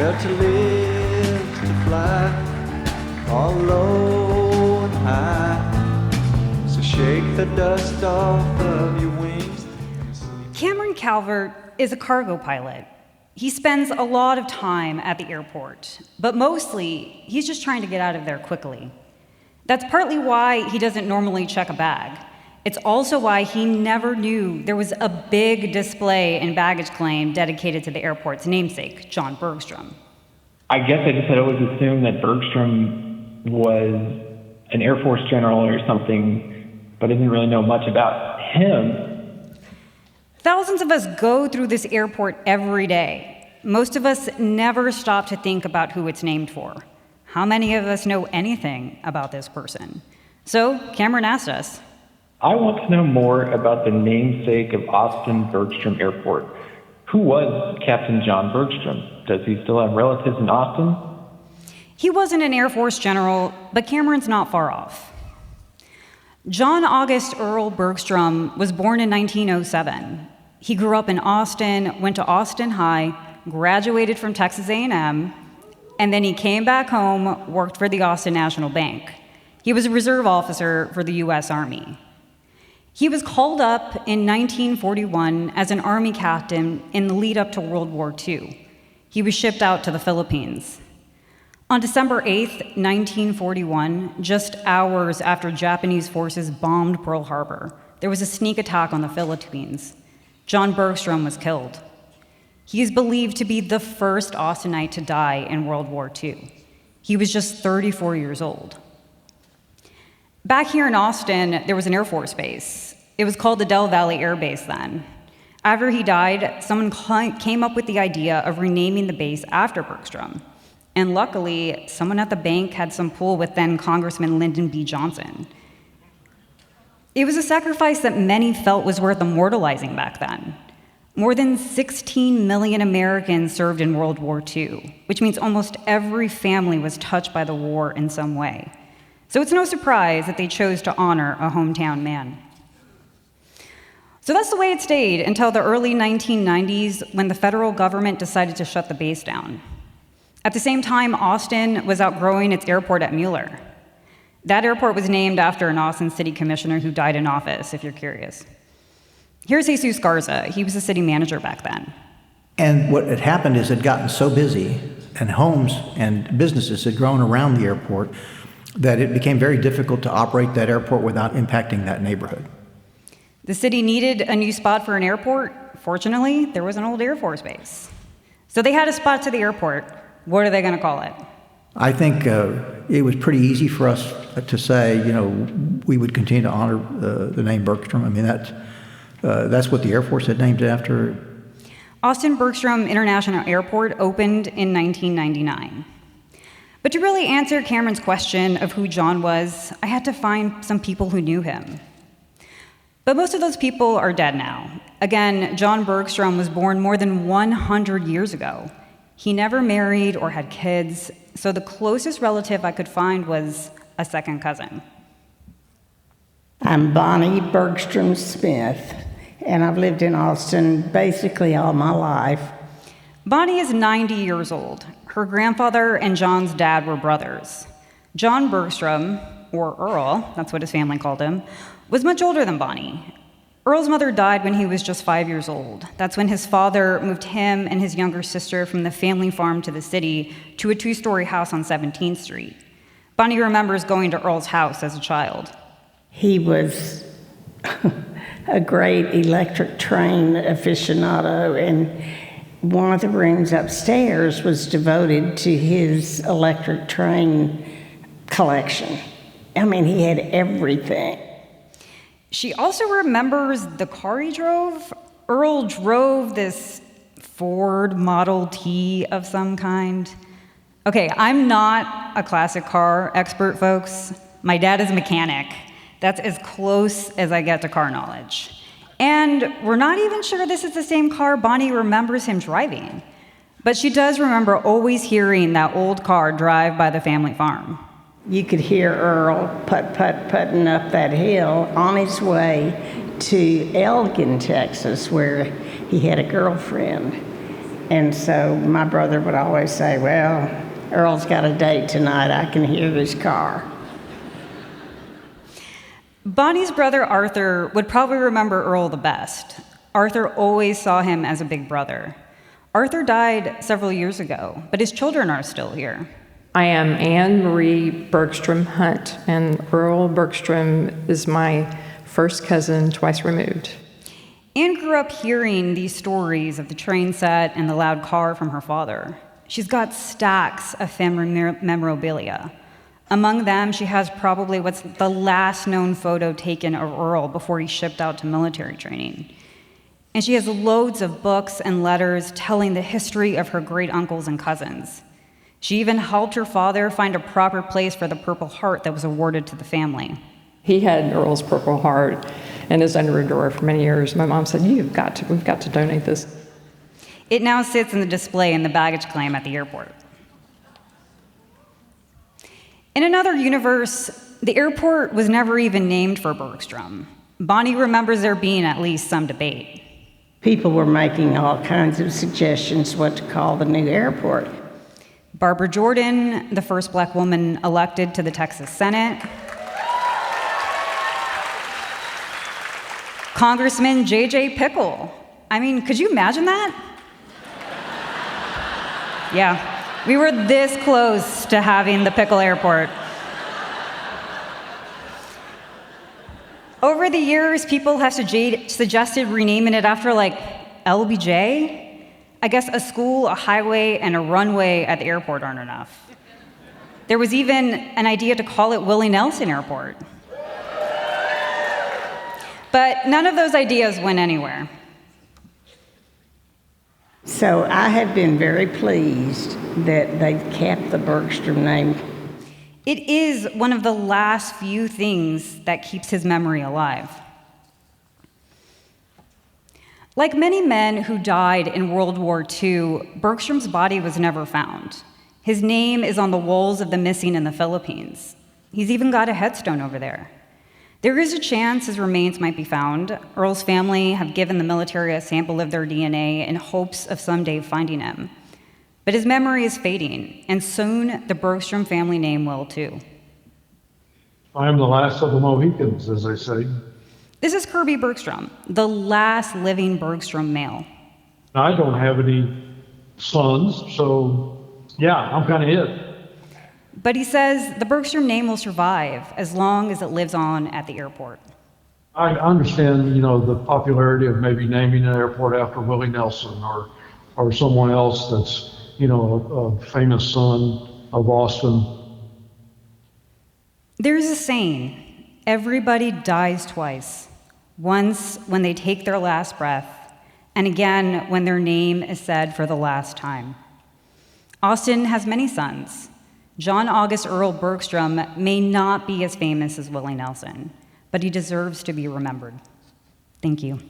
Where to live, to fly, all low and high. So shake the dust off of your wings. Cameron Calvert is a cargo pilot. He spends a lot of time at the airport, but mostly he's just trying to get out of there quickly. That's partly why he doesn't normally check a bag. It's also why he never knew there was a big display in baggage claim dedicated to the airport's namesake, John Bergstrom. I guess I just had always assumed that Bergstrom was an Air Force general or something, but I didn't really know much about him. Thousands of us go through this airport every day. Most of us never stop to think about who it's named for. How many of us know anything about this person? So Cameron asked us. I want to know more about the namesake of Austin Bergstrom Airport. Who was Captain John Bergstrom? Does he still have relatives in Austin? He wasn't an Air Force general, but Cameron's not far off. John August Earl Bergstrom was born in 1907. He grew up in Austin, went to Austin High, graduated from Texas A&M, and then he came back home, worked for the Austin National Bank. He was a reserve officer for the U.S. Army. He was called up in 1941 as an Army captain in the lead up to World War II. He was shipped out to the Philippines. On December 8th, 1941, just hours after Japanese forces bombed Pearl Harbor, there was a sneak attack on the Philippines. John Bergstrom was killed. He is believed to be the first Austinite to die in World War II. He was just 34 years old. Back here in Austin, there was an Air Force base. It was called the Del Valle Air Base then. After he died, someone came up with the idea of renaming the base after Bergstrom. And luckily, someone at the bank had some pull with then Congressman Lyndon B. Johnson. It was a sacrifice that many felt was worth immortalizing back then. More than 16 million Americans served in World War II, which means almost every family was touched by the war in some way. So it's no surprise that they chose to honor a hometown man. So that's the way it stayed until the early 1990s when the federal government decided to shut the base down. At the same time, Austin was outgrowing its airport at Mueller. That airport was named after an Austin city commissioner who died in office, if you're curious. Here's Jesus Garza. He was the city manager back then. And what had happened is it had gotten so busy, and homes and businesses had grown around the airport, that it became very difficult to operate that airport without impacting that neighborhood. The city needed a new spot for an airport. Fortunately, there was an old Air Force base. So they had a spot to the airport. What are they going to call it? I think it was pretty easy for us to say, we would continue to honor the name Bergstrom. I mean, that's what the Air Force had named it after. Austin Bergstrom International Airport opened in 1999. But to really answer Cameron's question of who John was, I had to find some people who knew him. But most of those people are dead now. Again, John Bergstrom was born more than 100 years ago. He never married or had kids, so the closest relative I could find was a second cousin. I'm Bonnie Bergstrom Smith, and I've lived in Austin basically all my life. Bonnie is 90 years old. Her grandfather and John's dad were brothers. John Bergstrom, or Earl, that's what his family called him, was much older than Bonnie. Earl's mother died when he was just 5 years old. That's when his father moved him and his younger sister from the family farm to the city to a 2-story house on 17th Street. Bonnie remembers going to Earl's house as a child. He was a great electric train aficionado, and one of the rooms upstairs was devoted to his electric train collection. I mean, he had everything. She also remembers the car he drove. Earl drove this Ford Model T of some kind. Okay, I'm not a classic car expert, folks. My dad is a mechanic. That's as close as I get to car knowledge. And we're not even sure this is the same car Bonnie remembers him driving. But she does remember always hearing that old car drive by the family farm. You could hear Earl putting up that hill on his way to Elgin, Texas, where he had a girlfriend. And so my brother would always say, well, Earl's got a date tonight. I can hear his car. Bonnie's brother Arthur would probably remember Earl the best. Arthur always saw him as a big brother. Arthur died several years ago, but his children are still here. I am Anne Marie Bergstrom Hunt, and Earl Bergstrom is my first cousin, twice removed. Anne grew up hearing these stories of the train set and the loud car from her father. She's got stacks of family memorabilia. Among them, she has probably what's the last known photo taken of Earl before he shipped out to military training. And she has loads of books and letters telling the history of her great uncles and cousins. She even helped her father find a proper place for the Purple Heart that was awarded to the family. He had Earl's Purple Heart in his underwear drawer for many years. My mom said, we've got to donate this. It now sits in the display in the baggage claim at the airport. In another universe, the airport was never even named for Bergstrom. Bonnie remembers there being at least some debate. People were making all kinds of suggestions what to call the new airport. Barbara Jordan, the first black woman elected to the Texas Senate. Congressman J.J. Pickle. I mean, could you imagine that? Yeah, we were this close to having the Pickle Airport. Over the years, people have suggested renaming it after, like, LBJ. I guess a school, a highway, and a runway at the airport aren't enough. There was even an idea to call it Willie Nelson Airport. But none of those ideas went anywhere. So I have been very pleased that they kept the Bergstrom name. It is one of the last few things that keeps his memory alive. Like many men who died in World War II, Bergstrom's body was never found. His name is on the walls of the missing in the Philippines. He's even got a headstone over there. There is a chance his remains might be found. Earl's family have given the military a sample of their DNA in hopes of someday finding him. But his memory is fading, and soon the Bergstrom family name will too. I am the last of the Mohicans, as they say. This is Kirby Bergstrom, the last living Bergstrom male. I don't have any sons, so yeah, I'm kind of it. But he says the Bergstrom name will survive as long as it lives on at the airport. I understand, the popularity of maybe naming an airport after Willie Nelson or someone else that's, a famous son of Austin. There's a saying, everybody dies twice. Once when they take their last breath, and again when their name is said for the last time. Austin has many sons. John August Earl Bergstrom may not be as famous as Willie Nelson, but he deserves to be remembered. Thank you.